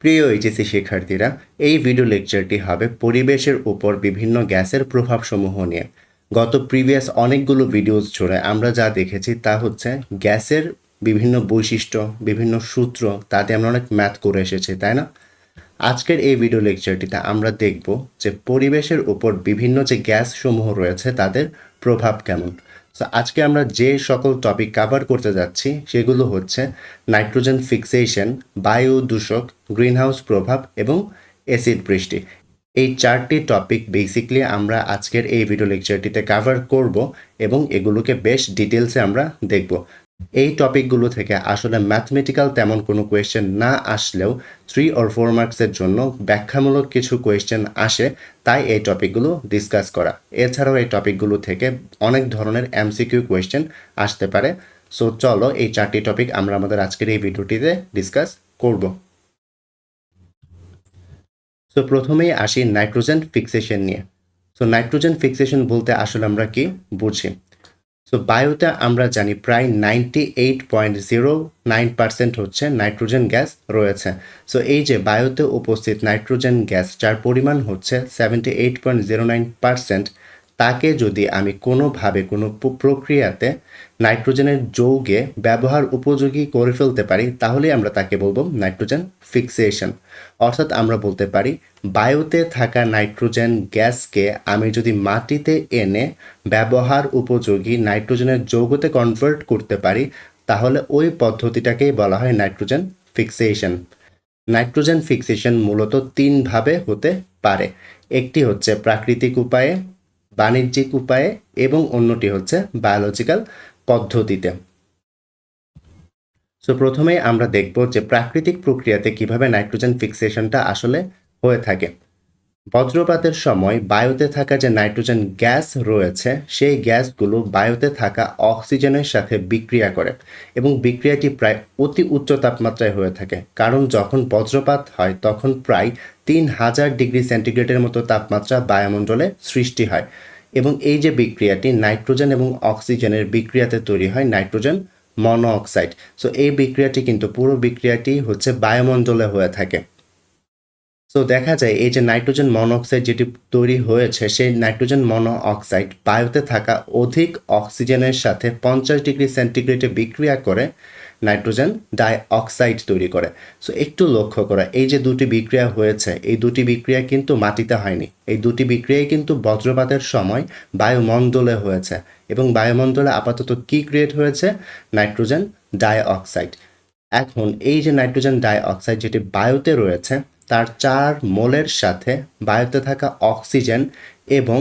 প্রিয় এইচএসসি শিক্ষার্থীরা, এই ভিডিও লেকচারটি হবে পরিবেশের উপর বিভিন্ন গ্যাসের প্রভাবসমূহ নিয়ে। গত প্রিভিয়াস অনেকগুলো ভিডিওস জুড়ে আমরা যা দেখেছি তা হচ্ছে গ্যাসের বিভিন্ন বৈশিষ্ট্য, বিভিন্ন সূত্র, তাতে আমরা অনেক ম্যাথ করে এসেছি, তাই না? আজকের এই ভিডিও লেকচারটিতে আমরা দেখব যে পরিবেশের উপর বিভিন্ন যে গ্যাসসমূহ রয়েছে তাদের প্রভাব কেমন। সো আজকে আমরা যে সকল টপিক কভার করতে যাচ্ছি সেগুলো হচ্ছে নাইট্রোজেন ফিক্সেশন, বায়ু দূষক, গ্রিনহাউস প্রভাব এবং অ্যাসিড বৃষ্টি। এই চারটি টপিক বেসিকলি আমরা আজকের এই ভিডিও লেকচারটিতে কভার করব এবং এগুলোকে বেশ ডিটেলসে আমরা দেখব। এই টপিকগুলো থেকে আসলে ম্যাথমেটিক্যাল তেমন কোনো কোয়েশ্চেন না আসলেও 3 or 4 মার্কসের জন্য ব্যাখ্যামূলক কিছু কোয়েশ্চেন আসে, তাই এই টপিকগুলো ডিসকাস করা। এছাড়াও এই টপিকগুলো থেকে অনেক ধরনের এমসিকিউ কোয়েশ্চেন আসতে পারে। সো চলো এই চারটি টপিক আমরা আমাদের আজকের এই ভিডিওটিতে ডিসকাস করব। সো প্রথমেই আসি নাইট্রোজেন ফিক্সেশন নিয়ে। সো নাইট্রোজেন ফিক্সেশন বলতে আসলে আমরা কি বুঝি? সো বায়ুতে আমরা জানি প্রায় 98.09% হচ্ছে নাইট্রোজেন গ্যাস রয়েছে। সো এই যে বায়ুতে উপস্থিত নাইট্রোজেন গ্যাস যার পরিমাণ হচ্ছে 78.09%, তাকে যদি আমি কোনোভাবে কোনো প্রক্রিয়াতে নাইট্রোজেনের যৌগে ব্যবহার উপযোগী করে ফেলতে পারি, তাহলে আমরা তাকে বলবো নাইট্রোজেন ফিক্সেশন। অর্থাৎ আমরা বলতে পারি বায়ুতে থাকা নাইট্রোজেন গ্যাসকে আমি যদি মাটিতে এনে ব্যবহার উপযোগী নাইট্রোজেনের যৌগতে কনভার্ট করতে পারি, তাহলে ওই পদ্ধতিটাকেই বলা হয় নাইট্রোজেন ফিক্সেশন। নাইট্রোজেন ফিক্সেশন মূলত তিনভাবে হতে পারে। একটি হচ্ছে প্রাকৃতিক উপায়ে, বাণিজ্যিক উপায়ে এবং অন্যটি হচ্ছে বায়োলজিক্যাল পদ্ধতিতে। সো প্রথমেই আমরা দেখব যে প্রাকৃতিক প্রক্রিয়াতে কিভাবে নাইট্রোজেন ফিক্সেশনটা আসলে হয়ে থাকে। বজ্রপাতের সময় বায়ুতে থাকা যে নাইট্রোজেন গ্যাস রয়েছে সেই গ্যাসগুলো বায়ুতে থাকা অক্সিজেনের সাথে বিক্রিয়া করে এবং বিক্রিয়াটি প্রায় অতি উচ্চ তাপমাত্রায় হয়ে থাকে, কারণ যখন বজ্রপাত হয় তখন প্রায় 3000 ডিগ্রি সেন্টিগ্রেডের মতো তাপমাত্রা বায়ুমণ্ডলে সৃষ্টি হয় এবং এই যে বিক্রিয়াটি নাইট্রোজেন এবং অক্সিজেনের বিক্রিয়াতে তৈরি হয় নাইট্রোজেন মনোঅক্সাইড। সো এই বিক্রিয়াটি কিন্তু পুরো বিক্রিয়াটি হচ্ছে বায়ুমণ্ডলে হয়ে থাকে। সো দেখা যায় এই যে নাইট্রোজেন মনোঅক্সাইড যেটি তৈরি হয়েছে সেই নাইট্রোজেন মনোঅক্সাইড বায়ুতে থাকা অধিক অক্সিজেনের সাথে 50 ডিগ্রি সেন্টিগ্রেডে বিক্রিয়া করে নাইট্রোজেন ডাই অক্সাইড তৈরি করে। সো একটু লক্ষ্য করা, এই যে দুটি বিক্রিয়া হয়েছে এই দুটি বিক্রিয়া কিন্তু মাটিতে হয়নি, এই দুটি বিক্রিয়াই কিন্তু বজ্রপাতের সময় বায়ুমণ্ডলে হয়েছে এবং বায়ুমণ্ডলে আপাতত কি ক্রিয়েট হয়েছে? Nitrogen die oxide. এখন এই যে নাইট্রোজেন ডাই অক্সাইড যেটি বায়ুতে রয়েছে তার 4 মোলের সাথে বায়ুতে থাকা অক্সিজেন এবং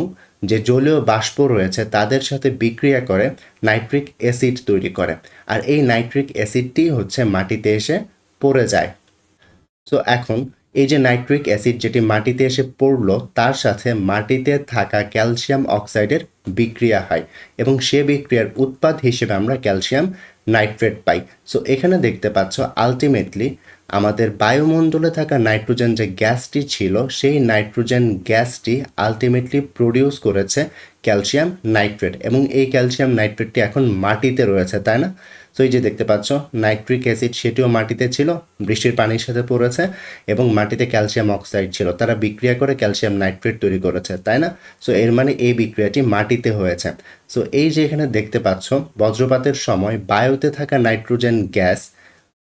যে জলীয় বাষ্প রয়েছে তাদের সাথে বিক্রিয়া করে নাইট্রিক অ্যাসিড তৈরি করে, আর এই নাইট্রিক অ্যাসিডটি হচ্ছে মাটিতে এসে পড়ে যায়। সো এখন এই যে নাইট্রিক অ্যাসিড যেটি মাটিতে এসে পড়লো তার সাথে মাটিতে থাকা ক্যালসিয়াম অক্সাইডের বিক্রিয়া হয় এবং সে বিক্রিয়ার উৎপাদ হিসেবে আমরা ক্যালসিয়াম নাইট্রেট পাই। সো এখানে দেখতে পাচ্ছ আলটিমেটলি আমাদের বায়ুমণ্ডলে থাকা নাইট্রোজেন যে গ্যাসটি ছিল সেই নাইট্রোজেন গ্যাসটি আলটিমেটলি প্রডিউস করেছে ক্যালসিয়াম নাইট্রেট এবং এই ক্যালসিয়াম নাইট্রেটটি এখন মাটিতে রয়েছে, তাই না? সো এই যে দেখতে পাচ্ছ নাইট্রিক অ্যাসিড সেটিও মাটিতে ছিল, বৃষ্টির পানির সাথে পড়েছে এবং মাটিতে ক্যালসিয়াম অক্সাইড ছিল, তারা বিক্রিয়া করে ক্যালসিয়াম নাইট্রেট তৈরি করেছে, তাই না? সো এর মানে এই বিক্রিয়াটি মাটিতে হয়েছে। সো এই যে এখানে দেখতে পাচ্ছ বজ্রপাতের সময় বায়ুতে থাকা নাইট্রোজেন গ্যাস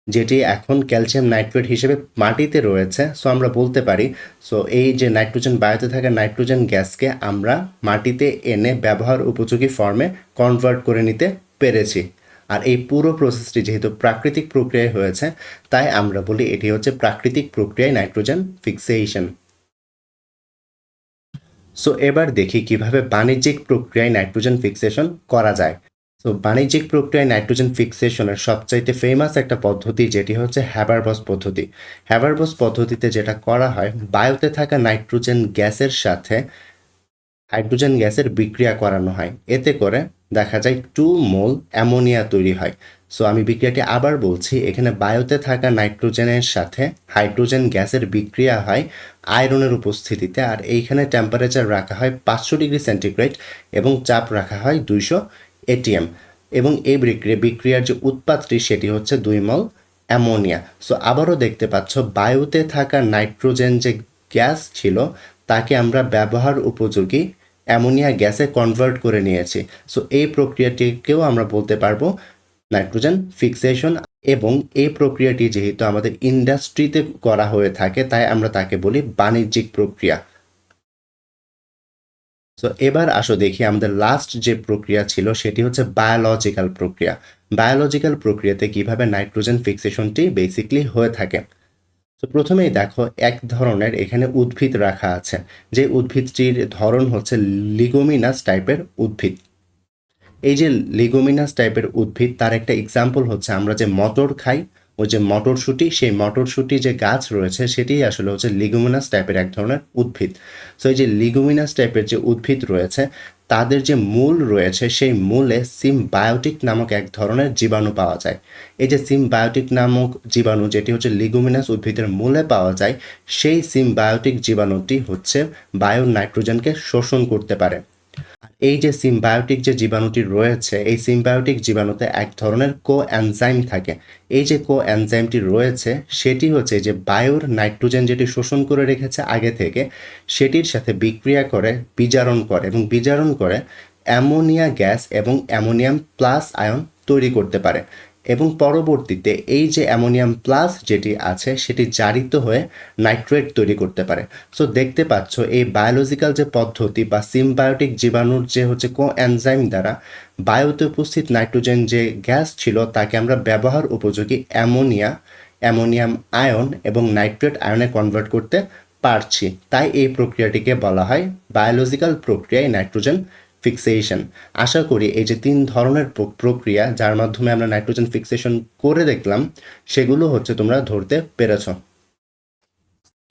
যেটি এখন ক্যালসিয়াম নাইট্রেট হিসেবে মাটিতে রয়েছে, সো আমরা বলতে পারি সো এই যে নাইট্রোজেন বায়ুতে থাকা নাইট্রোজেন গ্যাসকে আমরা মাটিতে এনে ব্যবহার উপযোগী ফর্মে কনভার্ট করে নিতে পেরেছি। আর এই পুরো প্রসেসটি যেহেতু প্রাকৃতিক প্রক্রিয়ায় হয়েছে তাই আমরা বলি এটি হচ্ছে প্রাকৃতিক প্রক্রিয়ায় নাইট্রোজেন ফিক্সেশন। সো এবার দেখি কিভাবে বাণিজ্যিক প্রক্রিয়ায় নাইট্রোজেন ফিক্সেশন করা যায়। সো বাণিজ্যিক প্রক্রিয়ায় নাইট্রোজেন ফিক্সেশনের সবচাইতে ফেমাস একটা পদ্ধতি যেটি হচ্ছে হ্যাবারবস পদ্ধতি। হ্যাবারবস পদ্ধতিতে যেটা করা হয় বায়ুতে থাকা নাইট্রোজেন গ্যাসের সাথে হাইড্রোজেন গ্যাসের বিক্রিয়া করানো হয়, এতে করে দেখা যায় 2 মোল অ্যামোনিয়া তৈরি হয়। সো আমি বিক্রিয়াটি আবার বলছি, এখানে বায়ুতে থাকা নাইট্রোজেনের সাথে হাইড্রোজেন গ্যাসের বিক্রিয়া হয় আয়রনের উপস্থিতিতে, আর এইখানে টেম্পারেচার রাখা হয় 500 ডিগ্রি সেন্টিগ্রেড এবং চাপ রাখা হয় 200 এটিএম এবং এই বিক্রিয়ার যে উৎপাদটি সেটি হচ্ছে 2 মোল অ্যামোনিয়া। সো আবারও দেখতে পাচ্ছ বায়ুতে থাকা নাইট্রোজেন যে গ্যাস ছিল তাকে আমরা ব্যবহার উপযোগী অ্যামোনিয়া গ্যাসে কনভার্ট করে নিয়েছি। সো এই প্রক্রিয়াটিকেও আমরা বলতে পারবো নাইট্রোজেন ফিক্সেশন, এবং এই প্রক্রিয়াটি যেহেতু আমাদের ইন্ডাস্ট্রিতে করা হয়ে থাকে তাই আমরা তাকে বলি বাণিজ্যিক প্রক্রিয়া। সো এবার আসো দেখি আমাদের লাস্ট যে প্রক্রিয়া ছিল সেটি হচ্ছে বায়োলজিক্যাল প্রক্রিয়া। বায়োলজিক্যাল প্রক্রিয়াতে কিভাবে নাইট্রোজেন ফিক্সেশনটি বেসিকলি হয়ে থাকে। তো প্রথমেই দেখো এক ধরনের এখানে উদ্ভিদ রাখা আছে, যে উদ্ভিদটির ধরন হচ্ছে লিগোমিনাস টাইপের উদ্ভিদ। এই যে লিগোমিনাস টাইপের উদ্ভিদ তার একটা এক্সাম্পল হচ্ছে আমরা যে মটর খাই, ওই যে মটরশুঁটি, সেই মটরশুঁটি যে গাছ রয়েছে সেটি আসলে হচ্ছে লিগোমিনাস টাইপের এক ধরনের উদ্ভিদ। সো এই যে লিগোমিনাস টাইপের যে উদ্ভিদ রয়েছে তাদের যে মূল রয়েছে সেই মূলে সিমবায়োটিক নামক এক ধরনের জীবাণু পাওয়া যায়। এই যে সিমবায়োটিক নামক জীবাণু যেটি হচ্ছে লিগোমিনাস উদ্ভিদের মূলে পাওয়া যায়, সেই সিমবায়োটিক জীবাণুটি হচ্ছে বায়ুর নাইট্রোজেনকে শোষণ করতে পারে। এই যে সিমবায়োটিক যে জীবাণুটি রয়েছে এই সিমবায়োটিক জীবাণুতে এক ধরনের কোএনজাইম থাকে। এই যে কোএনজাইমটি রয়েছে সেটি হচ্ছে যে বায়ুর নাইট্রোজেন যেটি শোষণ করে রেখেছে আগে থেকে সেটির সাথে বিক্রিয়া করে বিজারণ করে, এবং বিজারণ করে অ্যামোনিয়া গ্যাস এবং অ্যামোনিয়াম প্লাস আয়ন তৈরি করতে পারে, এবং পরবর্তীতে এই যে অ্যামোনিয়াম প্লাস যেটি আছে সেটি জারিত হয়ে নাইট্রেট তৈরি করতে পারে। সো দেখতে পাচ্ছ এই বায়োলজিক্যাল যে পদ্ধতি বা সিমবায়োটিক জীবাণুর যে হচ্ছে কোএনজাইম দ্বারা বায়ুতে উপস্থিত নাইট্রোজেন যে গ্যাস ছিল তাকে আমরা ব্যবহার উপযোগী অ্যামোনিয়া, অ্যামোনিয়াম আয়ন এবং নাইট্রেট আয়নে কনভার্ট করতে পারছি। তাই এই প্রক্রিয়াটিকে বলা হয় বায়োলজিক্যাল প্রক্রিয়ায় নাইট্রোজেন ফিক্সেশন। আশা করি এই যে 3 ধরনের প্রক্রিয়া যার মাধ্যমে আমরা নাইট্রোজেন ফিক্সেশন করে দেখলাম সেগুলো হচ্ছে তোমরা ধরতে পেরেছ।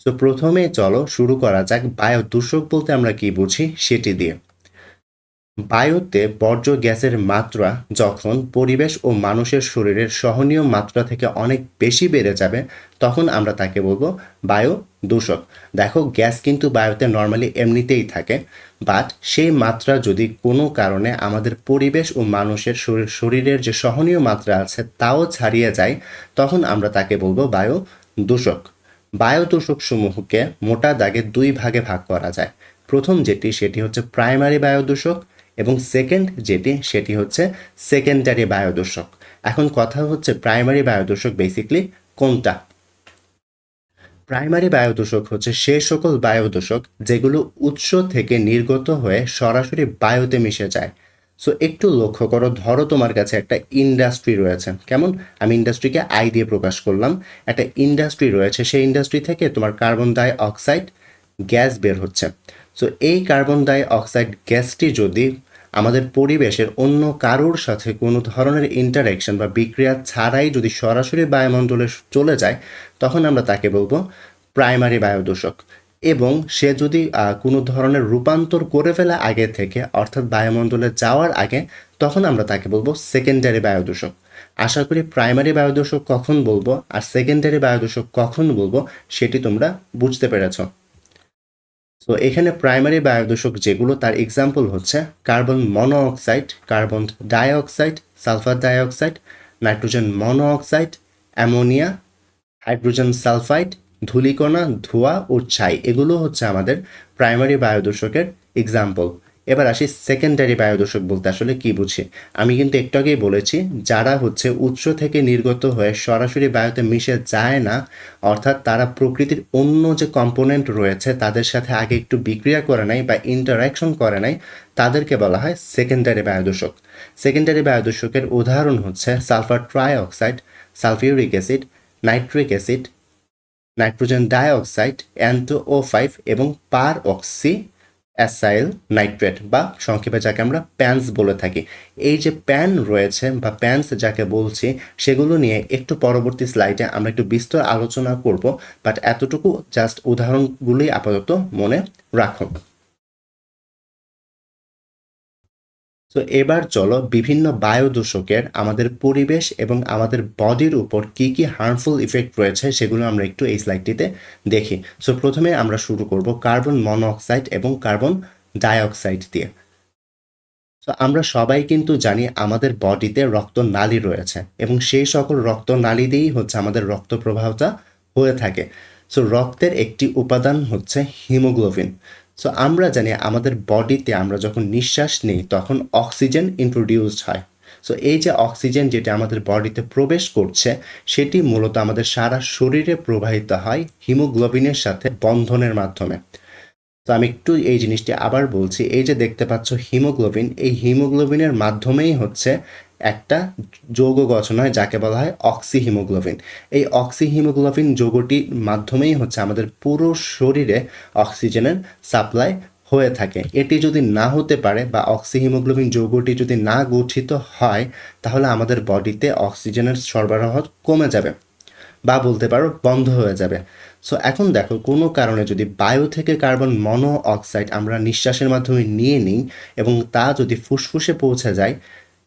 সো প্রথমে চলো শুরু করা যাক বায়ু দূষক বলতে আমরা কি বুঝি সেটি দিয়ে। বায়ুতে বর্জ্য গ্যাসের মাত্রা যখন পরিবেশ ও মানুষের শরীরের সহনীয় মাত্রা থেকে অনেক বেশি বেড়ে যাবে তখন আমরা তাকে বলবো বায়ু দূষক। দেখো গ্যাস কিন্তু বায়ুতে নর্মালি এমনিতেই থাকে, বাট সেই মাত্রা যদি কোনো কারণে আমাদের পরিবেশ ও মানুষের শরীরের যে সহনীয় মাত্রা আছে তাও ছাড়িয়ে যায় তখন আমরা তাকে বলবো বায়ু দূষক। বায়ু দূষক সমূহকে মোটা দাগে 2 ভাগে ভাগ করা যায়। প্রথম যেটি সেটি হচ্ছে প্রাইমারি বায়ু দূষক, এবং সেকেন্ড যেটি সেটি হচ্ছে সেকেন্ডারি বায়ুদূষক। এখন কথা হচ্ছে প্রাইমারি বায়ুদূষক বেসিকলি কোনটা। প্রাইমারি বায়ুদূষক হচ্ছে সেই সকল বায়ুদূষক যেগুলো উৎস থেকে নির্গত হয়ে সরাসরি বায়ুতে মিশে যায়। সো একটু লক্ষ্য করো, ধরো তোমার কাছে একটা ইন্ডাস্ট্রি রয়েছে, কেমন আমি ইন্ডাস্ট্রিকে আই দিয়ে প্রকাশ করলাম, একটা ইন্ডাস্ট্রি রয়েছে, সেই ইন্ডাস্ট্রি থেকে তোমার কার্বন ডাই অক্সাইড গ্যাস বের হচ্ছে। সো এই কার্বন ডাই অক্সাইড গ্যাসটি যদি আমাদের পরিবেশের অন্য কারোর সাথে কোনো ধরনের ইন্টারাকশন বা বিক্রিয়া ছাড়াই যদি সরাসরি বায়ুমণ্ডলে চলে যায় তখন আমরা তাকে বলবো প্রাইমারি বায়ুদূষক। এবং সে যদি কোনো ধরনের রূপান্তর করে ফেলে আগে থেকে, অর্থাৎ বায়ুমণ্ডলে যাওয়ার আগে, তখন আমরা তাকে বলবো সেকেন্ডারি বায়ুদূষক। আশা করি প্রাইমারি বায়ুদূষক কখন বলবো আর সেকেন্ডারি বায়ুদূষক কখন বলবো সেটি তোমরা বুঝতে পেরেছ। তো এখানে প্রাইমারি বায়ুদূষক যেগুলো তার এক্সাম্পল হচ্ছে carbon monoxide, carbon dioxide, sulphur dioxide, nitrogen monoxide, ammonia, hydrogen sulphide, ধূলিকণা, ধোঁয়া ও ছাই, এগুলো হচ্ছে আমাদের প্রাইমারি বায়ুদূষকের এক্সাম্পল। এবার আসি সেকেন্ডারি বায়ুদূষক বলতে আসলে কি বুঝি। আমি কিন্তু একটু আগেই বলেছি যারা হচ্ছে উৎস থেকে নির্গত হয়ে সরাসরি বায়ুতে মিশে যায় না, অর্থাৎ তারা প্রকৃতির অন্য যে কম্পোনেন্ট রয়েছে তাদের সাথে আগে একটু বিক্রিয়া করে নাই বা ইন্টারাকশন করে নাই, তাদেরকে বলা হয় সেকেন্ডারি বায়ুদূষক। সেকেন্ডারি বায়ুদূষকের উদাহরণ হচ্ছে sulphur trioxide, sulphuric acid, nitric acid, nitrogen dioxide, NO5 এবং পার অক্সি অ্যাসাইল নাইট্রেট বা সংক্ষেপে যাকে আমরা প্যান্স বলে থাকি। এই যে প্যান রয়েছে বা প্যান্স যাকে বলছি সেগুলো নিয়ে একটু পরবর্তী স্লাইডে আমরা একটু বিস্তর আলোচনা করব, বাট এতটুকু জাস্ট উদাহরণগুলোই আপাতত মনে রাখো। তো এবার চলো বিভিন্ন বায়ুদূষকের আমাদের পরিবেশ এবং আমাদের বডির উপর কি কি হার্মফুল ইফেক্ট রয়েছে সেগুলো আমরা একটু এই স্লাইডটিতে দেখি। সো প্রথমে আমরা শুরু করব কার্বন মনোঅক্সাইড এবং কার্বন ডাইঅক্সাইড দিয়ে। তো আমরা সবাই কিন্তু জানি আমাদের বডিতে রক্তনালী রয়েছে এবং সেই সকল রক্তনালী দিয়েই হচ্ছে আমাদের রক্ত প্রবাহটা হয়ে থাকে। সো রক্তের একটি উপাদান হচ্ছে হিমোগ্লোবিন। সো আমরা জানি আমাদের বডিতে আমরা যখন নিঃশ্বাস নিই তখন অক্সিজেন ইন্ট্রোডিউসড হয়। সো এই যে অক্সিজেন যেটা আমাদের বডিতে প্রবেশ করছে সেটি মূলত আমাদের সারা শরীরে প্রবাহিত হয় হিমোগ্লোবিনের সাথে বন্ধনের মাধ্যমে। তো আমি একটু এই জিনিসটি আবার বলছি, এই যে দেখতে পাচ্ছ হিমোগ্লোবিন, এই হিমোগ্লোবিনের মাধ্যমেই হচ্ছে একটা যৌগ গঠন হয় যাকে বলা হয় অক্সি হিমোগ্লোবিন। এই অক্সি হিমোগ্লোবিন যৌগটির মাধ্যমেই হচ্ছে আমাদের পুরো শরীরে অক্সিজেনের সাপ্লাই হয়ে থাকে। এটি যদি না হতে পারে বা অক্সি হিমোগ্লোবিন যৌগটি যদি না গঠিত হয় তাহলে আমাদের বডিতে অক্সিজেনের সরবরাহ কমে যাবে বা বলতে পারো বন্ধ হয়ে যাবে। সো এখন দেখো কোনো কারণে যদি বায়ু থেকে কার্বন মনো অক্সাইড আমরা নিঃশ্বাসের মাধ্যমে নিয়ে নিই এবং তা যদি ফুসফুসে পৌঁছে যায়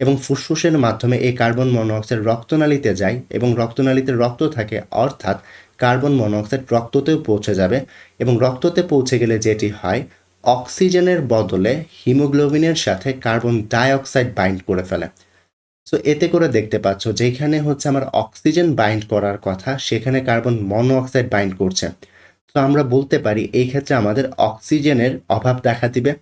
এবং ফুসফুসের মাধ্যমে এই কার্বন মনোঅক্সাইড রক্তনালীতে যায় এবং রক্তনালীতে রক্ত থাকে, অর্থাৎ কার্বন মনোঅক্সাইড রক্ততেও পৌঁছে যাবে এবং রক্ততে পৌঁছে গেলে যেটি হয় অক্সিজেনের বদলে হিমোগ্লোবিনের সাথে কার্বন ডাইঅক্সাইড বাইন্ড করে ফেলে। সো এতে করে দেখতে পাচ্ছ যেখানে হচ্ছে আমার অক্সিজেন বাইন্ড করার কথা সেখানে কার্বন মনোঅক্সাইড বাইন্ড করছে। তো আমরা বলতে পারি এই ক্ষেত্রে আমাদের অক্সিজেনের অভাব দেখা দিবে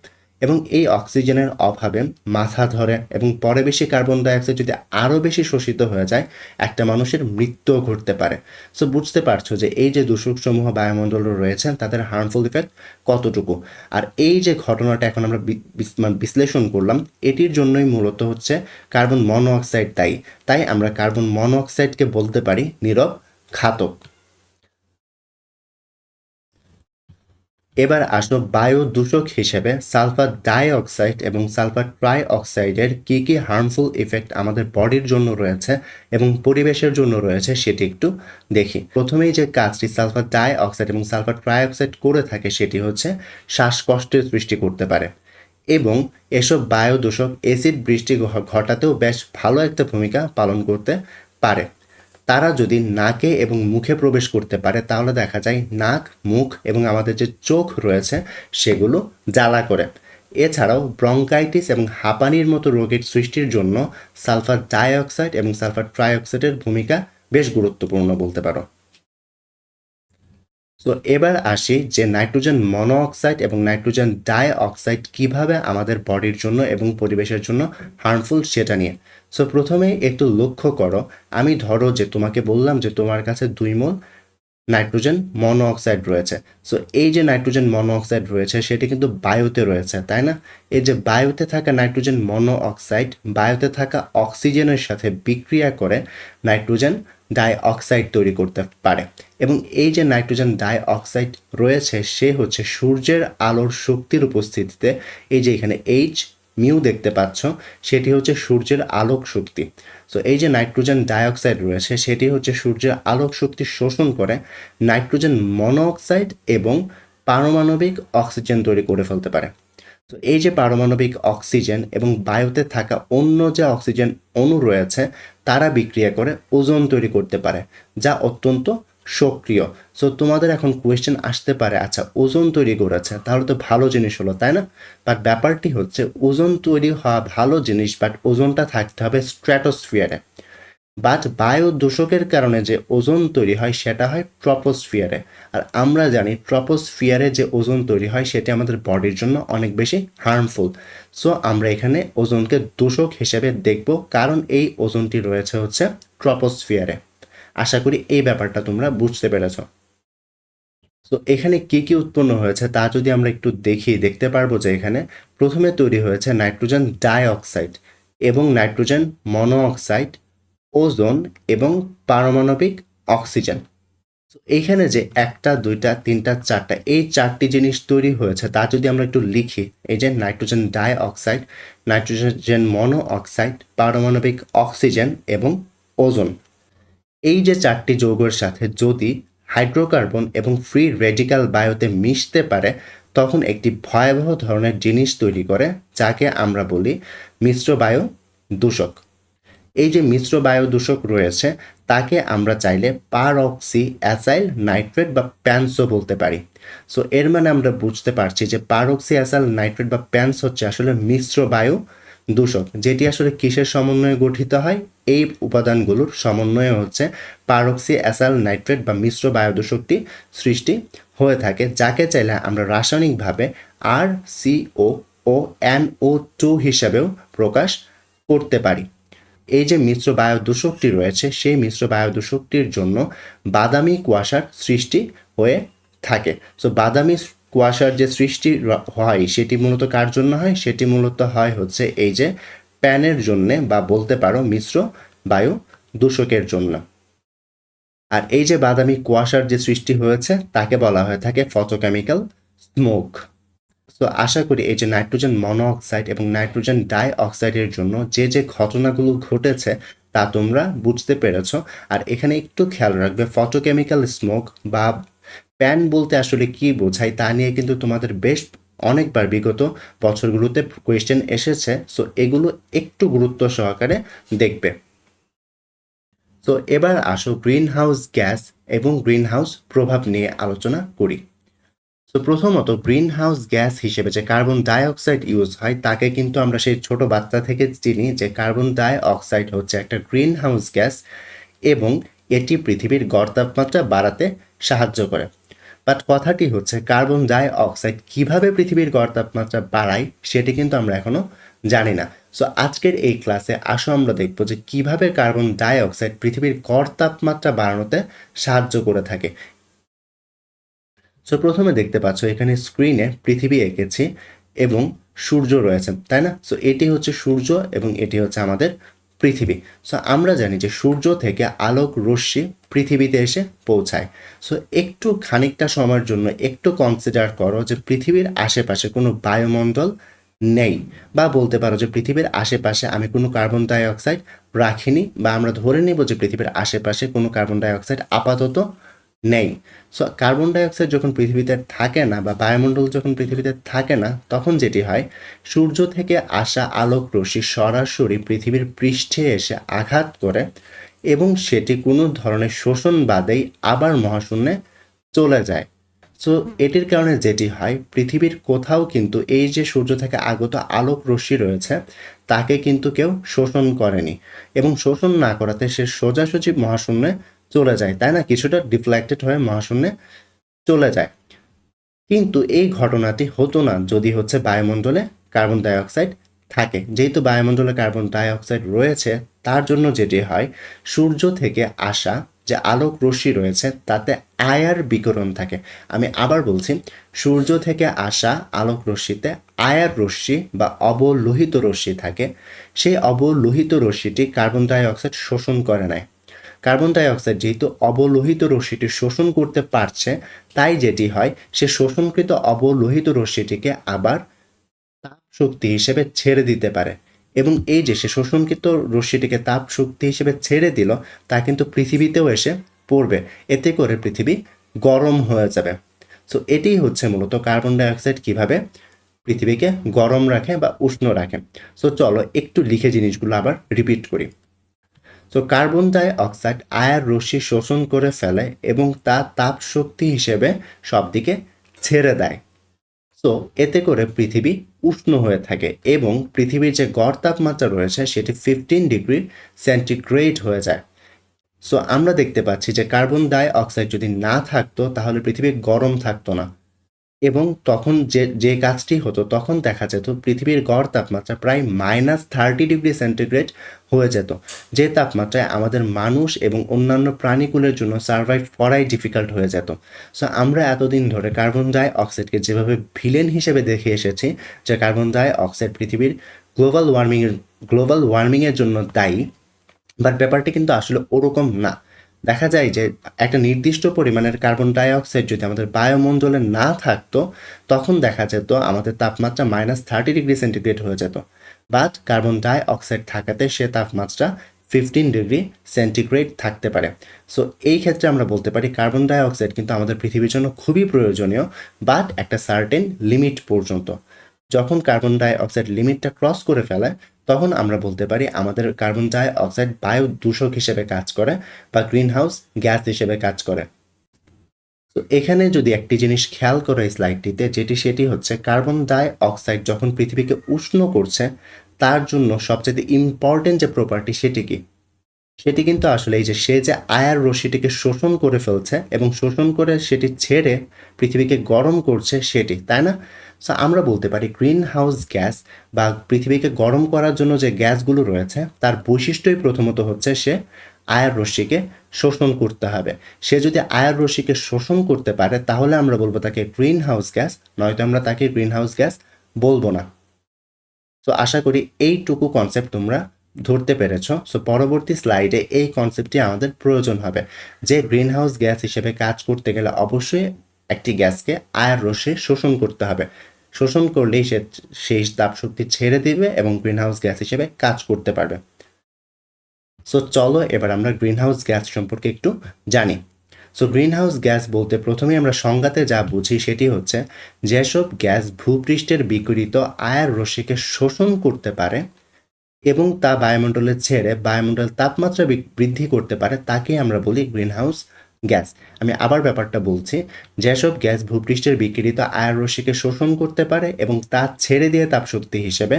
এবং এই অক্সিজেনের অভাবে মাথা ধরে এবং পরে বেশি কার্বন ডাইঅক্সাইড যদি আরও বেশি শোষিত হয়ে যায় একটা মানুষের মৃত্যুও ঘটতে পারে। সো বুঝতে পারছো যে এই যে দূষকসমূহ বায়ুমণ্ডলে রয়েছে তাদের হার্মফুল ইফেক্ট কতটুকু। আর এই যে ঘটনাটা এখন আমরা বিশ্লেষণ করলাম এটির জন্যই মূলত হচ্ছে কার্বন মনোঅক্সাইড দায়ী। তাই আমরা কার্বন মনোঅক্সাইডকে বলতে পারি নীরব ঘাতক। এবার আসো বায়ু দূষক হিসেবে সালফার ডাই অক্সাইড এবং সালফার ট্রাই অক্সাইডের কী কী হার্মফুল ইফেক্ট আমাদের বডির জন্য রয়েছে এবং পরিবেশের জন্য রয়েছে সেটি একটু দেখি। প্রথমেই যে কাজটি সালফার ডাই অক্সাইড এবং সালফার ট্রাই অক্সাইড করে থাকে সেটি হচ্ছে শ্বাসকষ্টের সৃষ্টি করতে পারে এবং এসব বায়ু দূষক অ্যাসিড বৃষ্টি ঘটাতেও বেশ ভালো একটা ভূমিকা পালন করতে পারে। তারা যদি নাকে এবং মুখে প্রবেশ করতে পারে তাহলে দেখা যায় নাক, মুখ এবং আমাদের যে চোখ রয়েছে সেগুলো জ্বালা করে। এছাড়াও ব্রঙ্কাইটিস এবং হাঁপানির মতো রোগের সৃষ্টির জন্য সালফার ডাইঅক্সাইড এবং সালফার ট্রাইঅক্সাইডের ভূমিকা বেশ গুরুত্বপূর্ণ বলতে পারো। তো এবার আসি যে নাইট্রোজেন মনোঅক্সাইড এবং নাইট্রোজেন ডাই অক্সাইড কীভাবে আমাদের বডির জন্য এবং পরিবেশের জন্য হার্মফুল সেটা নিয়ে। সো প্রথমেই একটু লক্ষ্য করো, আমি ধরো যে তোমাকে বললাম যে তোমার কাছে 2 মোল নাইট্রোজেন মনোঅক্সাইড রয়েছে। সো এই যে নাইট্রোজেন মনোঅক্সাইড রয়েছে সেটি কিন্তু বায়ুতে রয়েছে, তাই না? এই যে বায়ুতে থাকা নাইট্রোজেন মনোঅক্সাইড বায়ুতে থাকা অক্সিজেনের সাথে বিক্রিয়া করে নাইট্রোজেন ডাই অক্সাইড তৈরি করতে পারে এবং এই যে নাইট্রোজেন ডাই অক্সাইড রয়েছে সে হচ্ছে সূর্যের আলোর শক্তির উপস্থিতিতে, এই যে এখানে এইচ মিউ দেখতে পাচ্ছ সেটি হচ্ছে সূর্যের আলোক শক্তি। সো এই যে নাইট্রোজেন ডাইঅক্সাইড রয়েছে সেটি হচ্ছে সূর্যের আলোক শক্তি শোষণ করে নাইট্রোজেন মনোঅক্সাইড এবং পারমাণবিক অক্সিজেন তৈরি করে ফেলতে পারে। তো এই যে পারমাণবিক অক্সিজেন এবং বায়ুতে থাকা অন্য যে অক্সিজেন অণু রয়েছে তারা বিক্রিয়া করে ওজোন তৈরি করতে পারে যা অত্যন্ত সক্রিয়। সো তোমাদের এখন কোয়েশ্চেন আসতে পারে, আচ্ছা ওজোন তৈরি করেছে তাহলে তো ভালো জিনিস হলো, তাই না? বাট ব্যাপারটি হচ্ছে ওজোন তৈরি হওয়া ভালো জিনিস, বাট ওজোনটা থাকতে হবে স্ট্র্যাটোস্ফিয়ারে। বাট বায়ু দূষকের কারণে যে ওজোন তৈরি হয় সেটা হয় ট্রপোস্ফিয়ারে। আর আমরা জানি ট্রপোস্ফিয়ারে যে ওজোন তৈরি হয় সেটি আমাদের বডির জন্য অনেক বেশি হার্মফুল। সো আমরা এখানে ওজোনকে দূষক হিসেবে দেখব কারণ এই ওজোনটি রয়েছে হচ্ছে ট্রপোস্ফিয়ারে। আশা করি এই ব্যাপারটা তোমরা বুঝতে পেরেছ। তো এখানে কি কি উৎপন্ন হয়েছে তা যদি আমরা একটু দেখতে পারবো যে এখানে প্রথমে তৈরি হয়েছে নাইট্রোজেন ডাইঅক্সাইড এবং নাইট্রোজেন মনোঅক্সাইড, ওজোন এবং পারমাণবিক অক্সিজেন। তো এইখানে যে 1টা 2টা 3টা 4টা এই 4টি জিনিস তৈরি হয়েছে তা যদি আমরা একটু লিখি, এই যে নাইট্রোজেন ডাই অক্সাইড, নাইট্রোজেন মনো অক্সাইড, পারমাণবিক অক্সিজেন এবং ওজোন, এই যে 4টি যৌগের সাথে যদি হাইড্রোকার্বন এবং ফ্রি রেডিক্যাল বায়ুতে মিশতে পারে তখন একটি ভয়াবহ ধরনের জিনিস তৈরি করে যাকে আমরা বলি মিশ্র বায়ু দূষক। এই যে মিশ্র বায়ু দূষক রয়েছে তাকে আমরা চাইলে পারঅক্সি অ্যাসাইল নাইট্রেট বা প্যান্সও বলতে পারি। সো এর মানে আমরা বুঝতে পারছি যে পারঅক্সি অ্যাসাইল নাইট্রেট বা প্যান্স হচ্ছে আসলে মিশ্র বায়ু দূষক, যেটি আসলে কিসের সমন্বয়ে গঠিত হয়? এই উপাদানগুলোর সমন্বয়ে হচ্ছে পারক্সি অ্যাসাইল নাইট্রেট বা মিশ্র বায়ুদূষকটি সৃষ্টি হয়ে থাকে, যাকে চাইলে আমরা রাসায়নিকভাবে RCO ও NO2 হিসাবেও প্রকাশ করতে পারি। এই যে মিশ্র বায়ুদূষকটি রয়েছে, সেই মিশ্র বায়ুদূষকটির জন্য বাদামি কুয়াশার সৃষ্টি হয়ে থাকে। সো বাদামি কুয়াশার যে সৃষ্টি হয় সেটি মূলত কার জন্য হয়? সেটি মূলত হয় হচ্ছে এই যে প্যানের জন্যে, বা বলতে পারো মিশ্র বায়ু দূষকের জন্য। আর এই যে বাদামি কুয়াশার যে সৃষ্টি হয়েছে তাকে বলা হয়ে থাকে ফটোকেমিক্যাল স্মোক। সো আশা করি এই যে নাইট্রোজেন মনোঅক্সাইড এবং নাইট্রোজেন ডাই অক্সাইডের জন্য যে যে ঘটনাগুলো ঘটেছে তা তোমরা বুঝতে পেরেছ। আর এখানে একটু খেয়াল রাখবে, ফটোকেমিক্যাল স্মোক বা প্যান বলতে আসলে কি বোঝায় তা নিয়ে কিন্তু তোমাদের বেশ অনেকবার বিগত বছরগুলোতে কোয়েশ্চেন এসেছে। সো এগুলো একটু গুরুত্ব সহকারে দেখবে। তো এবার আসো গ্রিন হাউস গ্যাস এবং গ্রিন হাউস প্রভাব নিয়ে আলোচনা করি। তো প্রথমত গ্রিন হাউস গ্যাস হিসেবে যে কার্বন ডাই অক্সাইড ইউজ হয় তাকে কিন্তু আমরা সেই ছোট বাচ্চা থেকে চিনি যে কার্বন ডাই অক্সাইড হচ্ছে একটা গ্রিন হাউস গ্যাস এবং এটি পৃথিবীর গড় তাপমাত্রা বাড়াতে সাহায্য করে। বাট কথাটি হচ্ছে কার্বন ডাই অক্সাইড কীভাবে পৃথিবীর গড় তাপমাত্রা বাড়ায় সেটি কিন্তু আমরা এখনও জানি না। সো আজকের এই ক্লাসে আসো আমরা দেখব যে কীভাবে কার্বন ডাই অক্সাইড পৃথিবীর গড় তাপমাত্রা বাড়ানোতে সাহায্য করে থাকে। সো প্রথমে দেখতে পাচ্ছ এখানে স্ক্রিনে পৃথিবী এঁকেছি এবং সূর্য রয়েছে, তাই না? সো এটি হচ্ছে সূর্য এবং এটি হচ্ছে আমাদের পৃথিবী। সো আমরা জানি যে সূর্য থেকে আলোক রশ্মি পৃথিবীতে এসে পৌঁছায়। সো একটু খানিকটা সময়ের জন্য একটু কনসিডার করো যে পৃথিবীর আশেপাশে কোনো বায়ুমণ্ডল নেই, বা বলতে পারো যে পৃথিবীর আশেপাশে আমি কোনো কার্বন ডাই অক্সাইড রাখিনি, বা আমরা ধরে নেব যে পৃথিবীর আশেপাশে কোনো কার্বন ডাই অক্সাইড আপাতত নেই। সো কার্বন ডাইঅক্সাইড যখন পৃথিবীতে থাকে না বা বায়ুমণ্ডল যখন পৃথিবীতে থাকে না, তখন যেটি হয় সূর্য থেকে আসা আলোক রশ্মি সরাসরি পৃথিবীর পৃষ্ঠে এসে আঘাত করে এবং সেটি কোনো ধরনের শোষণ বাদেই আবার মহাশূন্যে চলে যায়। সো এটির কারণে যেটি হয় পৃথিবীর কোথাও কিন্তু এই যে সূর্য থেকে আগত আলোক রশ্মি রয়েছে তাকে কিন্তু কেউ শোষণ করেনি, এবং শোষণ না করাতে সে সোজাসুজি মহাশূন্যে চলে যায়, তাই না? কিছুটা ডিফ্লেক্টেড হয়ে মহাশূন্যে চলে যায়। কিন্তু এই ঘটনাটি হতো না যদি হচ্ছে বায়ুমণ্ডলে কার্বন ডাই অক্সাইড থাকে। যেহেতু বায়ুমণ্ডলে কার্বন ডাই অক্সাইড রয়েছে, তার জন্য যেটি হয় সূর্য থেকে আসা যে আলোক রশ্মি রয়েছে তাতে আয়ার বিকিরণ থাকে। আমি আবার বলছি, সূর্য থেকে আসা আলোক রশ্মিতে আয়ার রশ্মি বা অবলোহিত রশ্মি থাকে। সেই অবলোহিত রশ্মিটি কার্বন ডাই অক্সাইড শোষণ করে নেয়। কার্বন ডাই অক্সাইড যেহেতু অবলোহিত রশ্মিটি শোষণ করতে পারছে, তাই যেটি হয় সে শোষণকৃত অবলোহিত রশ্মিটিকে আবার তাপ শক্তি হিসেবে ছেড়ে দিতে পারে, এবং এই যে সে শোষণকৃত রশ্মিটিকে তাপ শক্তি হিসেবে ছেড়ে দিল তা কিন্তু পৃথিবীতেও এসে পড়বে, এতে করে পৃথিবী গরম হয়ে যাবে। সো এটিই হচ্ছে মূলত কার্বন ডাই অক্সাইড কীভাবে পৃথিবীকে গরম রাখে বা উষ্ণ রাখে। সো চলো একটু লিখে জিনিসগুলো আবার রিপিট করি। তো কার্বন ডাই অক্সাইড আয়ার রশ্মি শোষণ করে ফেলে এবং তা তাপ শক্তি হিসেবে সব দিকে ছেড়ে দেয়। সো এতে করে পৃথিবী উষ্ণ হয়ে থাকে এবং পৃথিবীর যে গড় তাপমাত্রা রয়েছে সেটি 15 ডিগ্রি সেন্টিগ্রেড হয়ে যায়। সো আমরা দেখতে পাচ্ছি যে কার্বন ডাই অক্সাইড যদি না থাকতো তাহলে পৃথিবী গরম থাকতো না, এবং তখন যে যে কাজটি হতো তখন দেখা যেত পৃথিবীর গড় তাপমাত্রা প্রায় -30 ডিগ্রি সেন্টিগ্রেড হয়ে যেত, যে তাপমাত্রায় আমাদের মানুষ এবং অন্যান্য প্রাণীকুলের জন্য সার্ভাইভ করাই ডিফিকাল্ট হয়ে যেত। সো আমরা এতদিন ধরে কার্বন ডাই অক্সাইডকে যেভাবে ভিলেন হিসেবে দেখে এসেছি, যে কার্বন ডাই অক্সাইড পৃথিবীর গ্লোবাল ওয়ার্মিংয়ের জন্য দায়ী, বাট ব্যাপারটি কিন্তু আসলে ওরকম না। দেখা যায় যে একটা নির্দিষ্ট পরিমাণের কার্বন ডাই অক্সাইড যদি আমাদের বায়ুমণ্ডলে না থাকতো তখন দেখা যেত আমাদের তাপমাত্রা -30 ডিগ্রি সেন্টিগ্রেড হয়ে যেত, বাট কার্বন ডাই অক্সাইড থাকাতে সে তাপমাত্রা 15 ডিগ্রি সেন্টিগ্রেড থাকতে পারে। সো এই ক্ষেত্রে আমরা বলতে পারি কার্বন ডাই অক্সাইড কিন্তু আমাদের পৃথিবীর জন্য খুবই প্রয়োজনীয়, বাট একটা সার্টেন লিমিট পর্যন্ত। যখন কার্বন ডাই অক্সাইড লিমিটটা ক্রস করে ফেলে তখন আমরা বলতে পারি আমাদের কার্বন ডাই অক্সাইড বায়ু দূষক হিসেবে কাজ করে বা গ্রিন হাউস গ্যাস হিসেবে কাজ করে। তো এখানে যদি একটি জিনিস খেয়াল করো এই স্লাইডটিতে, সেটি হচ্ছে কার্বন ডাই অক্সাইড যখন পৃথিবীকে উষ্ণ করছে তার জন্য সবচেয়ে ইম্পর্টেন্ট যে প্রপার্টি সেটি কি? সেটি কিন্তু আসলে এই যে সে যে আয়ার রশ্মিটিকে শোষণ করে ফেলছে এবং শোষণ করে সেটি ছেড়ে পৃথিবীকে গরম করছে সেটি, তাই না? সো আমরা বলতে পারি গ্রিন হাউস গ্যাস বা পৃথিবীকে গরম করার জন্য যে গ্যাসগুলো রয়েছে তার বৈশিষ্ট্যই প্রথমত হচ্ছে সে আয়ার রশ্মিকে শোষণ করতে হবে। সে যদি আয়ার রশ্মিকে শোষণ করতে পারে তাহলে আমরা বলবো তাকে গ্রিন হাউস গ্যাস, নয়তো আমরা তাকে গ্রিন হাউস গ্যাস বলবো না। সো আশা করি এইটুকু কনসেপ্ট তোমরা ধরতে পেরেছ। সো পরবর্তী স্লাইডে এই কনসেপ্টটি আমাদের প্রয়োজন হবে যে গ্রিনহাউস গ্যাস হিসেবে কাজ করতে গেলে অবশ্যই একটি গ্যাসকে আয়ার রশ্মি শোষণ করতে হবে। শোষণ করলেই সে সেই তাপশক্তি ছেড়ে দিবে এবং গ্রিনহাউস গ্যাস হিসেবে কাজ করতে পারবে। সো চলো এবার আমরা গ্রিনহাউস গ্যাস সম্পর্কে একটু জানি। সো গ্রিনহাউস গ্যাস বলতে প্রথমেই আমরা সংজ্ঞাতে যা বুঝি সেটি হচ্ছে যেসব গ্যাস ভূপৃষ্ঠের বিকিরিত আয়ার রশ্মিকে শোষণ করতে পারে এবং তা বায়ুমণ্ডলে ছেড়ে বায়ুমণ্ডলের তাপমাত্রা বৃদ্ধি করতে পারে তাকে আমরা বলি গ্রিনহাউস গ্যাস। আমি আবার ব্যাপারটা বলছি, যেসব গ্যাস ভূপৃষ্ঠের বিকিরিত আয়ার রশ্মিকে শোষণ করতে পারে এবং তা ছেড়ে দিয়ে তাপশক্তি হিসেবে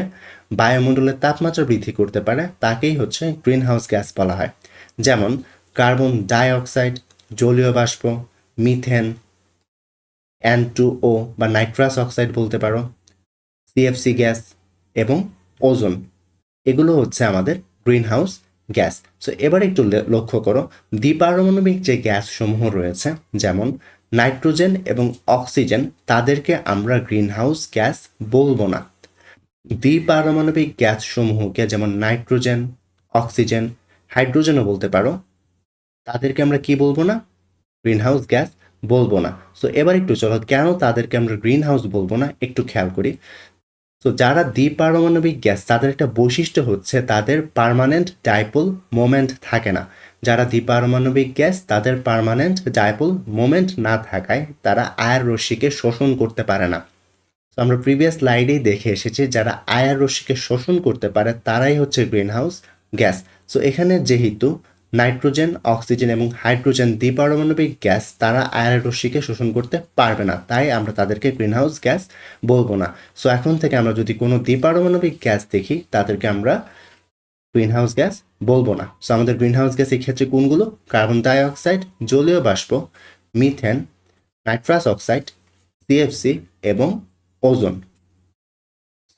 বায়ুমণ্ডলের তাপমাত্রা বৃদ্ধি করতে পারে তাকেই হচ্ছে গ্রিনহাউস গ্যাস বলা হয়। যেমন কার্বন ডাই অক্সাইড, জলীয় বাষ্প, মিথেন, N2O বা নাইট্রাস অক্সাইড বলতে পারো, সিএফসি গ্যাস এবং ওজোন, এগুলো হচ্ছে আমাদের গ্রিনহাউস গ্যাস। সো এবার একটু লক্ষ্য করো দ্বিপারমাণবিক যে গ্যাসসমূহ রয়েছে যেমন নাইট্রোজেন এবং অক্সিজেন তাদেরকে আমরা গ্রিনহাউস গ্যাস বলবো না। দ্বিপারমাণবিক গ্যাসসমূহকে যেমন নাইট্রোজেন, অক্সিজেন, হাইড্রোজেনও বলতে পারো, তাদেরকে আমরা কি বলবো না? গ্রিনহাউস গ্যাস বলবো না। সো এবার একটু চলো কেন তাদেরকে আমরা গ্রিনহাউস বলবো না একটু খেয়াল করি। তো যারা দ্বিপারমাণবিক গ্যাস তাদের একটা বৈশিষ্ট্য হচ্ছে তাদের পার্মানেন্ট ডাইপোল মোমেন্ট থাকে না। যারা দ্বিপারমাণবিক গ্যাস তাদের পার্মানেন্ট ডাইপোল মোমেন্ট না থাকায় তারা আয়ার রশ্মিকে শোষণ করতে পারে না। তো আমরা প্রিভিয়াস স্লাইডেই দেখে এসেছি যারা আয়ার রশ্মিকে শোষণ করতে পারে তারাই হচ্ছে গ্রিনহাউস গ্যাস। সো এখানে যেহেতু নাইট্রোজেন, অক্সিজেন এবং হাইড্রোজেন দ্বিপারমাণবিক গ্যাস তারা আয়ার রশ্মিকে শোষণ করতে পারবে না, তাই আমরা তাদেরকে গ্রিনহাউস গ্যাস বলবো না। সো এখন থেকে আমরা যদি কোনো দ্বিপারমাণবিক গ্যাস দেখি তাদেরকে আমরা গ্রিনহাউস গ্যাস বলবো না। সো আমাদের গ্রিনহাউস গ্যাস এই ক্ষেত্রে কোনগুলো? কার্বন ডাই অক্সাইড, জলীয় বাষ্প, মিথেন, নাইট্রাস অক্সাইড, সিএফসি এবং ওজোন।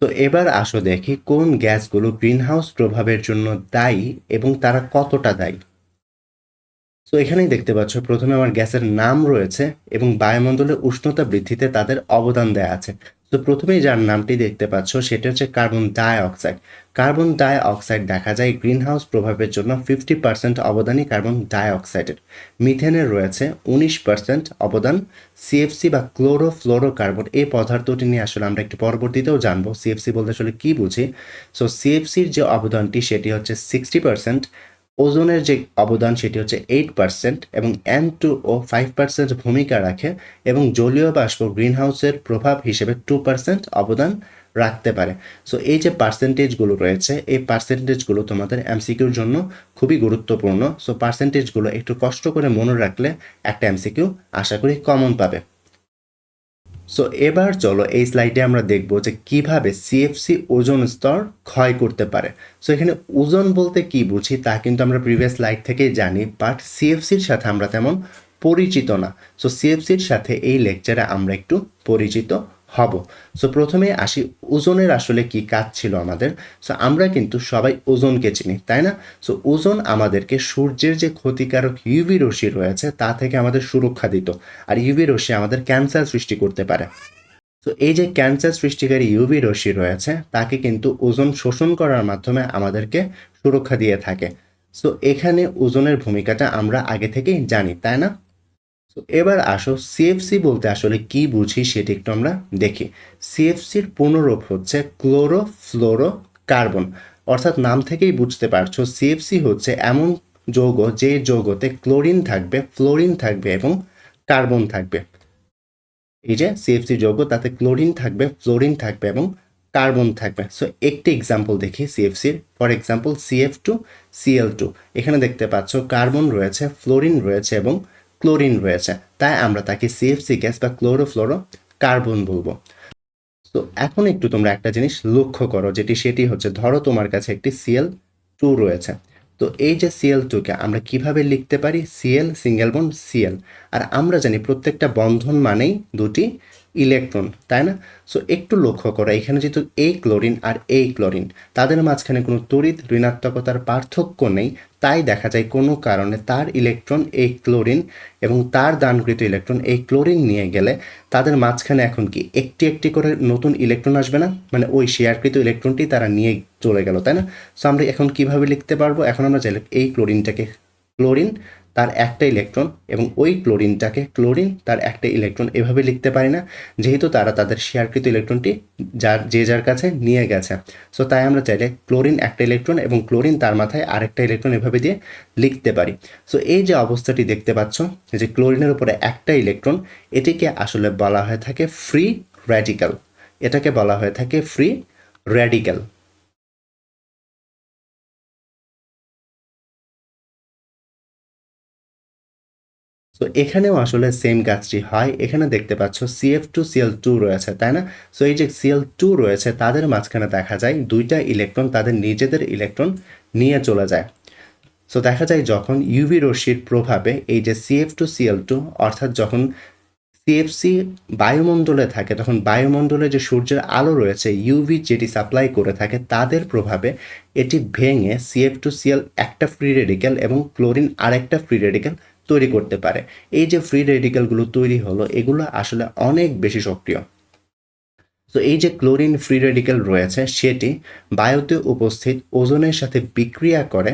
তো এবার আসো দেখি কোন গ্যাসগুলো গ্রিনহাউস প্রভাবের জন্য দায়ী এবং তারা কতটা দায়ী। তো এখানেই দেখতে পাচ্ছ প্রথমে আমার গ্যাসের নাম রয়েছে এবং বায়ুমণ্ডলের উষ্ণতা বৃদ্ধিতে তাদের অবদান দেয়া আছে। তো প্রথমেই যার নামটি দেখতে পাচ্ছ সেটা হচ্ছে carbon die oxide. Carbon die oxide দেখা যায় গ্রিনহাউস প্রভাবের জন্য 50% অবদানই কার্বন ডাই অক্সাইডের। মিথেনের রয়েছে 19% অবদান। সিএফসি বা ক্লোরোফ্লোরোকার্বন এই পদার্থটি নিয়ে আসলে আমরা একটু পরবর্তীতেও জানবো সিএফসি বলতে আসলে কী বুঝি। সো সিএফসির যে অবদানটি সেটি হচ্ছে 60%। ওজোনের যে অবদান সেটি হচ্ছে 8% এবং N2O 5% ভূমিকা রাখে এবং জলীয় বাষ্প গ্রিনহাউসের প্রভাব হিসেবে 2% অবদান রাখতে পারে। সো এই যে পার্সেন্টেজগুলো রয়েছে এই পার্সেন্টেজগুলো তোমাদের এমসিকিউর জন্য খুবই গুরুত্বপূর্ণ। সো পার্সেন্টেজগুলো একটু কষ্ট করে মনে রাখলে একটা এমসিকিউ আশা করি কমন পাবে। সো এবার চলো এই স্লাইডে আমরা দেখব যে কিভাবে সিএফসি ওজোন স্তর ক্ষয় করতে পারে। সো এখানে ওজোন বলতে কি বুঝি তা কিন্তু আমরা প্রিভিয়াস স্লাইড থেকেই জানি, বাট সিএফসির সাথে আমরা তেমন পরিচিত না। সো সিএফসির সাথে এই লেকচারে আমরা একটু পরিচিত হব। সো প্রথমে আসি ওজোনের আসলে কি কাজ ছিল আমাদের। সো আমরা কিন্তু সবাই ওজোনকে চিনি, তাই না? সো ওজোন আমাদেরকে সূর্যের যে ক্ষতিকারক ইউভি রশ্মি রয়েছে তা থেকে আমাদের সুরক্ষা দিত, আর ইউভি রশ্মি আমাদের ক্যান্সার সৃষ্টি করতে পারে। তো এই যে ক্যান্সার সৃষ্টিকারী ইউভি রশ্মি রয়েছে তাকে কিন্তু ওজোন শোষণ করার মাধ্যমে আমাদেরকে সুরক্ষা দিয়ে থাকে। সো এখানে ওজোনের ভূমিকাটা আমরা আগে থেকেই জানি, তাই না? তো এবার আসো সিএফসি বলতে আসলে কি বুঝি সেটি একটু আমরা দেখি। সিএফসির পূর্ণরূপ হচ্ছে ক্লোরোফ্লোরোকার্বন। অর্থাৎ নাম থেকেই বুঝতে পারছো সিএফসি হচ্ছে এমন যৌগ যে যৌগতে ক্লোরিন থাকবে, ফ্লোরিন থাকবে এবং কার্বন থাকবে। এই যে সিএফসি যৌগ তাতে ক্লোরিন থাকবে, ফ্লোরিন থাকবে এবং কার্বন থাকবে। সো একটি এক্সাম্পল দেখি সিএফসির। ফর এক্সাম্পল CF2CL2, এখানে দেখতে পাচ্ছ কার্বন রয়েছে, ফ্লোরিন রয়েছে এবং ক্লোরিন রয়েছে, তাই আমরা তাকে সিএফসি গ্যাস বা ক্লোরোফ্লোরো কার্বন বলবো। তো এখন একটু তোমরা একটা জিনিস লক্ষ্য করো, সেটি হচ্ছে ধরো তোমার কাছে একটি Cl2 রয়েছে। তো এই যে Cl2 কে আমরা কিভাবে লিখতে পারি? Cl single bond Cl। আর আমরা জানি প্রত্যেকটা বন্ধন মানেই দুটি ইলেকট্রন, তাই না? সো একটু লক্ষ্য করো, এখানে যেহেতু এই ক্লোরিন আর এই ক্লোরিন, তাদের মাঝখানে কোনো তড়িৎ ঋণাত্মকতার পার্থক্য নেই, তাই দেখা যায় কোনো কারণে তার ইলেকট্রন এই ক্লোরিন এবং তার দানকৃত ইলেকট্রন এই ক্লোরিন নিয়ে গেলে তাদের মাঝখানে এখন কি একটি একটি করে নতুন ইলেকট্রন আসবে না? মানে ওই শেয়ারকৃত ইলেকট্রনটি তারা নিয়ে চলে গেল, তাই না? সো আমরা এখন কিভাবে লিখতে পারবো? এখন আমরা চাইলে এই ক্লোরিনটাকে ক্লোরিন তার একটা ইলেকট্রন এবং ওই ক্লোরিনটাকে ক্লোরিন তার একটা ইলেকট্রন এভাবে লিখতে পারি না, যেহেতু তারা তাদের শেয়ারকৃত ইলেকট্রনটি যার কাছে নিয়ে গেছে। সো তাই আমরা চাইলে ক্লোরিন একটা ইলেকট্রন এবং ক্লোরিন তার মাথায় আরেকটা ইলেকট্রন এভাবে দিয়ে লিখতে পারি। সো এই যে অবস্থাটি দেখতে পাচ্ছ, যে ক্লোরিনের উপরে একটা ইলেকট্রন, এটিকে আসলে বলা হয়ে থাকে ফ্রি র্যাডিক্যাল। এটাকে বলা হয়ে থাকে ফ্রি র্যাডিক্যাল। তো এখানেও আসলে সেম কাজটি হয়। এখানে দেখতে পাচ্ছ CF2Cl2 রয়েছে, তাই না? সো এই যে Cl2 রয়েছে তাদের মাঝখানে দেখা যায় দুইটা ইলেকট্রন তাদের নিজেদের ইলেকট্রন নিয়ে চলে যায়। সো দেখা যায় যখন ইউভি রশ্মির প্রভাবে এই যে CF2Cl2 অর্থাৎ যখন সিএফসি বায়ুমণ্ডলে থাকে, তখন বায়ুমণ্ডলে যে সূর্যের আলো রয়েছে ইউভি যেটি সাপ্লাই করে থাকে তাদের প্রভাবে এটি ভেঙে CF2Cl একটা ফ্রি রেডিক্যাল এবং ক্লোরিন আরেকটা ফ্রি রেডিক্যাল তৈরি করতে পারে। এই যে ফ্রি রেডিক্যালগুলো তৈরি হলো, এগুলো আসলে অনেক বেশি সক্রিয়। তো এই যে ক্লোরিন ফ্রি রেডিক্যাল রয়েছে সেটি বায়ুতে উপস্থিত ওজনের সাথে বিক্রিয়া করে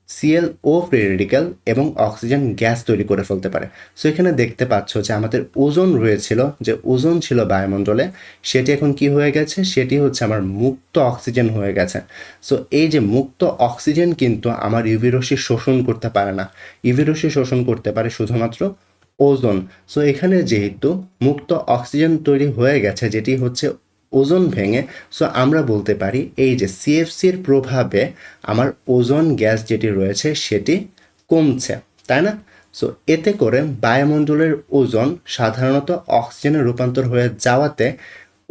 সিএলও ফ্রি রেডিক্যাল এবং অক্সিজেন গ্যাস তৈরি করে ফেলতে পারে। সো এখানে দেখতে পাচ্ছ যে আমাদের ওজোন রয়েছিল, যে ওজোন ছিল বায়ুমণ্ডলে, সেটি এখন কি হয়ে গেছে? সেটি হচ্ছে আমার মুক্ত অক্সিজেন হয়ে গেছে। সো এই যে মুক্ত অক্সিজেন কিন্তু আমার ইউভি রশ্মি শোষণ করতে পারে না। ইউভি রশ্মি শোষণ করতে পারে শুধুমাত্র ওজোন। সো এখানে যেহেতু মুক্ত অক্সিজেন তৈরি হয়ে গেছে, যেটি হচ্ছে ওজোন ভেঙে, সো আমরা বলতে পারি এই যে সিএফসির প্রভাবে আমার ওজোন গ্যাস যেটি রয়েছে সেটি কমছে, তাই না? সো এতে করে বায়ুমণ্ডলের ওজোন সাধারণত অক্সিজেনে রূপান্তর হয়ে যাওয়াতে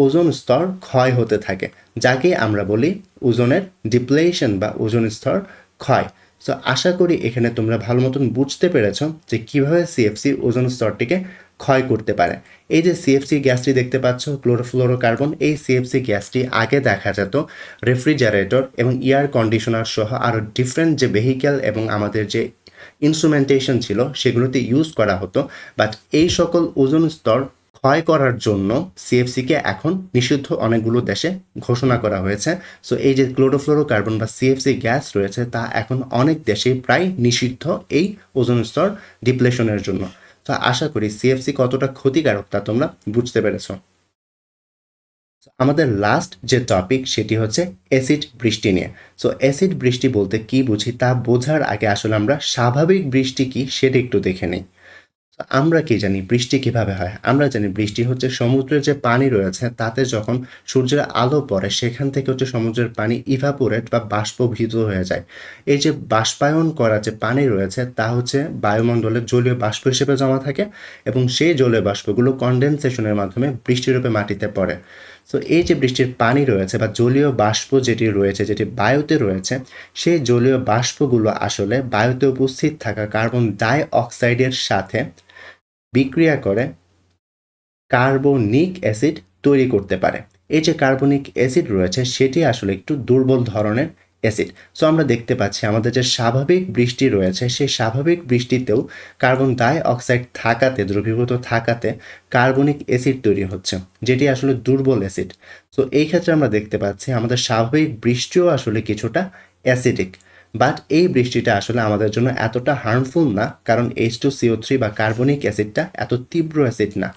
ওজোন স্তর ক্ষয় হতে থাকে, যাকে আমরা বলি ওজোনের ডিপ্লেশন বা ওজোন স্তর ক্ষয়। সো আশা করি এখানে তোমরা ভালো মতন বুঝতে পেরেছ যে কীভাবে সিএফসি ওজোন স্তরটিকে ক্ষয় করতে পারে। এই যে সিএফসি গ্যাসটি দেখতে পাচ্ছ, ক্লোরোফ্লোরোকার্বন, এই সিএফসি গ্যাসটি আগে দেখা যেত রেফ্রিজারেটর এবং এয়ার কন্ডিশনার সহ আরও ডিফারেন্ট যে ভেহিক্যাল এবং আমাদের যে ইনস্ট্রুমেন্টেশন ছিল সেগুলোতে ইউজ করা হতো। বাট এই সকল ওজোন স্তর ক্ষয় করার জন্য সিএফসিকে এখন নিষিদ্ধ অনেকগুলো দেশে ঘোষণা করা হয়েছে। সো এই যে ক্লোরোফ্লোরোকার্বন বা সিএফসি গ্যাস রয়েছে তা এখন অনেক দেশে প্রায় নিষিদ্ধ এই ওজোন স্তর ডিপ্লেশনের জন্য। তো আশা করি সিএফসি কতটা ক্ষতিকারক তা তোমরা বুঝতে পেরেছ। আমাদের লাস্ট যে টপিক সেটি হচ্ছে অ্যাসিড বৃষ্টি নিয়ে। সো অ্যাসিড বৃষ্টি বলতে কি বুঝি তা বোঝার আগে আসলে আমরা স্বাভাবিক বৃষ্টি কি সেটা একটু দেখে নিই। আমরা কি জানি বৃষ্টি কিভাবে হয়? আমরা জানি বৃষ্টি হচ্ছে সমুদ্রের যে পানি রয়েছে তাতে যখন সূর্যের আলো পড়ে সেখান থেকে হচ্ছে সমুদ্রের পানি ইভাপোরেট বা বাষ্পীভূত হয়ে যায়। এই যে বাষ্পায়ন করা যে পানি রয়েছে তা হচ্ছে বায়ুমণ্ডলে জলীয় বাষ্প হিসেবে জমা থাকে এবং সেই জলীয় বাষ্পগুলো কনডেনসেশনের মাধ্যমে বৃষ্টিরূপে মাটিতে পড়ে। সো এই যে বৃষ্টির পানি রয়েছে বা জলীয় বাষ্প যেটি রয়েছে, যেটি বায়ুতে রয়েছে, সেই জলীয় বাষ্পগুলো আসলে বায়ুতে উপস্থিত থাকা কার্বন ডাই অক্সাইডের সাথে বিক্রিয়া করে কার্বনিক অ্যাসিড তৈরি করতে পারে। এই যে কার্বনিক অ্যাসিড রয়েছে সেটি আসলে একটু দুর্বল ধরনের অ্যাসিড। সো আমরা দেখতে পাচ্ছি আমাদের যে স্বাভাবিক বৃষ্টি রয়েছে সেই স্বাভাবিক বৃষ্টিতেও কার্বন ডাই অক্সাইড থাকাতে, দ্রবীভূত থাকাতে কার্বনিক অ্যাসিড তৈরি হচ্ছে, যেটি আসলে দুর্বল অ্যাসিড। সো এই ক্ষেত্রে আমরা দেখতে পাচ্ছি আমাদের স্বাভাবিক বৃষ্টিও আসলে কিছুটা অ্যাসিডিক। বাট এই বৃষ্টিটা আসলে আমাদের জন্য এতটা হার্মফুল না, কারণ H2CO3 বা কার্বনিক অ্যাসিডটা এত তীব্র অ্যাসিড না।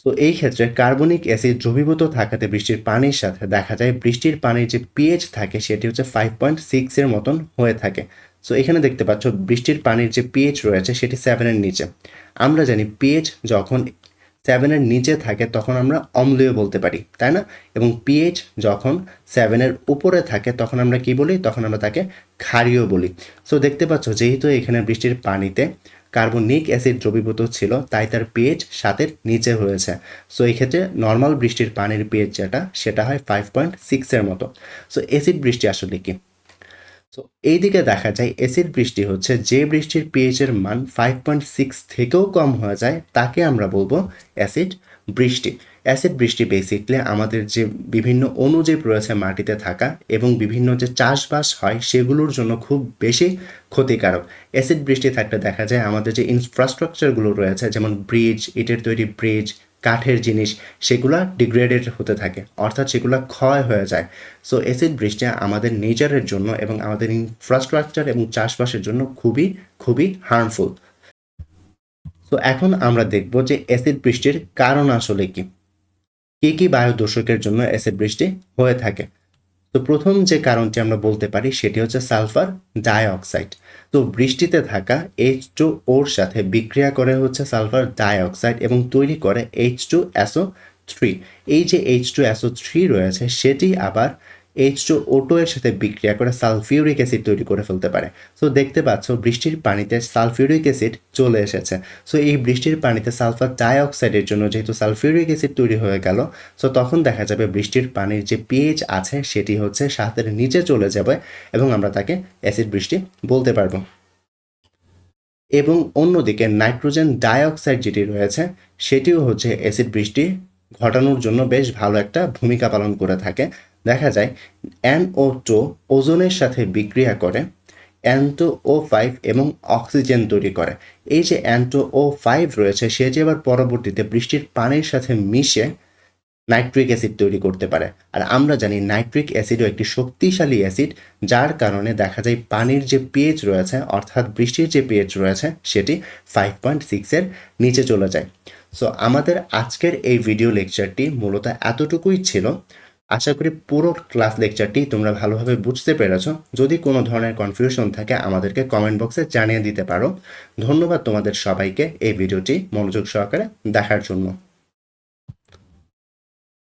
তো এই ক্ষেত্রে কার্বনিক অ্যাসিড দ্রবীভূত থাকাতে বৃষ্টির পানির সাথে দেখা যায় বৃষ্টির পানির যে পিএইচ থাকে সেটি হচ্ছে 5.6 এর মতন হয়ে থাকে। সো এখানে দেখতে পাচ্ছ বৃষ্টির পানির যে পিএইচ রয়েছে সেটি 7 এর নিচে। আমরা জানি পিএইচ যখন 7 এর নিচে থাকে তখন আমরা অম্লীয় বলতে পারি, তাই না? এবং পিএইচ যখন 7 এর উপরে থাকে তখন আমরা কি বলি? তখন আমরা তাকে ক্ষারীয় বলি। সো দেখতে পাচ্ছ যেহেতু এখানে বৃষ্টির পানিতে কার্বনিক অ্যাসিড দ্রবীভূত ছিল, তাই তার পিএইচ 7-এর নিচে হয়েছে। সো এই ক্ষেত্রে নর্মাল বৃষ্টির পানির পিএইচ সেটা হয় 5.6-এর মতো। সো অ্যাসিড বৃষ্টি আসলে কি? সো এইদিকে দেখা যায় অ্যাসিড বৃষ্টি হচ্ছে যে বৃষ্টির পিএইচের মান 5.6 থেকেও কম হয়ে যায় তাকে আমরা বলবো অ্যাসিড বৃষ্টি। অ্যাসিড বৃষ্টি বেসিকলি আমাদের যে বিভিন্ন অণু যে রয়েছে মাটিতে থাকা এবং বিভিন্ন যে চাষবাস হয় সেগুলোর জন্য খুব বেশি ক্ষতিকারক। অ্যাসিড বৃষ্টি থাকলে দেখা যায় আমাদের যে ইনফ্রাস্ট্রাকচারগুলো রয়েছে, যেমন ব্রিজ, ইটের তৈরি ব্রিজ, কাঠের জিনিস, সেগুলা ডিগ্রেডেড হতে থাকে, অর্থাৎ সেগুলো ক্ষয় হয়ে যায়। সো অ্যাসিড বৃষ্টি আমাদের নেচারের জন্য এবং আমাদের ইনফ্রাস্ট্রাকচার এবং চাষবাসের জন্য খুবই খুবই হার্মফুল। সো এখন আমরা দেখব যে অ্যাসিড বৃষ্টির কারণ আসলে কি, কী বায়ু দূষকের জন্য অ্যাসিড বৃষ্টি হয়ে থাকে। তো প্রথম যে কারণটি আমরা বলতে পারি সেটি হচ্ছে সালফার ডাইঅক্সাইড। তো বৃষ্টিতে থাকা H2ওর সাথে বিক্রিয়া করে হচ্ছে সালফার ডাইঅক্সাইড এবং তৈরি করে H2SO3। এই যে H2SO3 রয়েছে সেটি আবার H2O2 এর সাথে বিক্রিয়া করে সালফিউরিক অ্যাসিড তৈরি করে ফেলতে পারে। সো দেখতে পাচ্ছ বৃষ্টির পানিতে সালফিউরিক অ্যাসিড চলে এসেছে। সো এই বৃষ্টির পানিতে সালফার ডাইঅক্সাইডের জন্য যেহেতু সালফিউরিক অ্যাসিড তৈরি হয়ে গেল, সো তখন দেখা যাবে বৃষ্টির পানির যে পিএইচ আছে সেটি হচ্ছে 7-এর নিচে চলে যাবে এবং আমরা তাকে অ্যাসিড বৃষ্টি বলতে পারবো। এবং অন্যদিকে নাইট্রোজেন ডাইঅক্সাইড যেটি রয়েছে সেটিও হচ্ছে অ্যাসিড বৃষ্টি ঘটানোর জন্য বেশ ভালো একটা ভূমিকা পালন করে থাকে। দেখা যায় NO2 ওজোনের সাথে বিক্রিয়া করে N2O5 এবং অক্সিজেন তৈরি করে। এই যে N2O5 রয়েছে সেটি আবার পরবর্তীতে বৃষ্টির পানির সাথে মিশে নাইট্রিক অ্যাসিড তৈরি করতে পারে। আর আমরা জানি নাইট্রিক অ্যাসিডও একটি শক্তিশালী অ্যাসিড, যার কারণে দেখা যায় পানির যে পিএইচ রয়েছে অর্থাৎ বৃষ্টির যে পিএইচ রয়েছে সেটি 5.6-এর নিচে চলে যায়। সো আমাদের আজকের এই ভিডিও লেকচারটি মূলত এতটুকুই ছিল। আশা করি পুরো ক্লাস লেকচারটি তোমরা ভালোভাবে বুঝতে পেরেছো। যদি কোনো ধরনের কনফিউশন থাকে আমাদেরকে কমেন্ট বক্সে জানিয়ে দিতে পারো। ধন্যবাদ তোমাদের সবাইকে এই ভিডিওটি মনোযোগ সহকারে দেখার জন্য।